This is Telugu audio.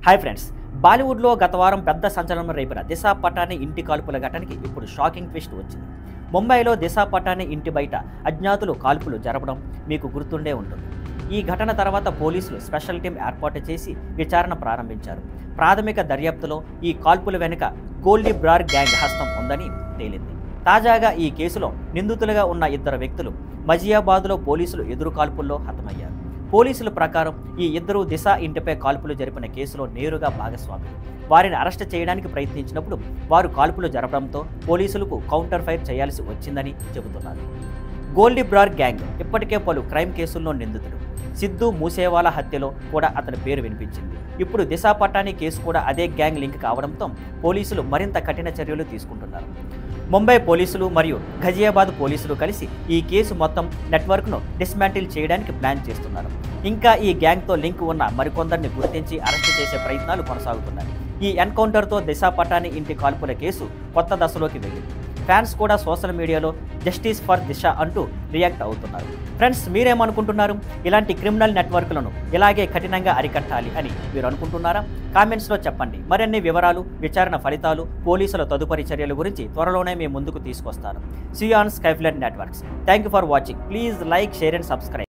హాయ్ ఫ్రెండ్స్, బాలీవుడ్లో గత వారం పెద్ద సంచలనం రేపిన దిశా పటాని ఇంటి కాల్పుల ఘటనకి ఇప్పుడు షాకింగ్ ట్విస్ట్ వచ్చింది. ముంబైలో దిశా పటాని ఇంటి బయట అజ్ఞాతులు కాల్పులు జరపడం మీకు గుర్తుండే ఉంటుంది. ఈ ఘటన తర్వాత పోలీసులు స్పెషల్ టీం ఏర్పాటు చేసి విచారణ ప్రారంభించారు. ప్రాథమిక దర్యాప్తులో ఈ కాల్పుల వెనుక గోల్డీ బ్రార్ గ్యాంగ్ హస్తం ఉందని తేలింది. తాజాగా ఈ కేసులో నిందితులుగా ఉన్న ఇద్దరు వ్యక్తులు మజియాబాద్లో పోలీసులు ఎదురు కాల్పుల్లో హతమయ్యారు. పోలీసుల ప్రకారం ఈ ఇద్దరు దిశ ఇంటిపై కాల్పులు జరిపిన కేసులో నేరుగా భాగస్వాములు. వారిని అరెస్ట్ చేయడానికి ప్రయత్నించినప్పుడు వారు కాల్పులు జరపడంతో పోలీసులకు కౌంటర్ ఫైర్ చేయాల్సి వచ్చిందని చెబుతున్నారు. గోల్డీ బ్రార్ గ్యాంగ్ ఇప్పటికే పలు క్రైమ్ కేసుల్లో నిందితుడు. సిద్ధు మూసేవాలా హత్యలో కూడా అతని పేరు వినిపించింది. ఇప్పుడు దిశా పటాని కేసు కూడా అదే గ్యాంగ్ లింక్ కావడంతో పోలీసులు మరింత కఠిన చర్యలు తీసుకుంటున్నారు. ముంబై పోలీసులు మరియు ఘజియాబాద్ పోలీసులు కలిసి ఈ కేసు మొత్తం నెట్వర్క్ను డిస్మాంటిల్ చేయడానికి ప్లాన్ చేస్తున్నారు. ఇంకా ఈ గ్యాంగ్తో లింక్ ఉన్న మరికొందరిని గుర్తించి అరెస్టు చేసే ప్రయత్నాలు కొనసాగుతున్నాయి. ఈ ఎన్కౌంటర్తో దిశా పటాని ఇంటి కాల్పుల కేసు కొత్త దశలోకి వెళ్ళింది. ఫ్యాన్స్ కూడా సోషల్ మీడియాలో జస్టిస్ ఫర్ దిశ అంటూ రియాక్ట్ అవుతున్నారు. ఫ్రెండ్స్, మీరేమనుకుంటున్నారు? ఇలాంటి క్రిమినల్ నెట్వర్క్లను ఇలాగే కఠినంగా అరికట్టాలి అని మీరు అనుకుంటున్నారా? కామెంట్స్లో చెప్పండి. మరిన్ని వివరాలు, విచారణ ఫలితాలు, పోలీసుల తదుపరి చర్యల గురించి త్వరలోనే మేము ముందుకు తీసుకొస్తాను. See you on Skyflight networks. Thank you for watching. Please like, share and subscribe.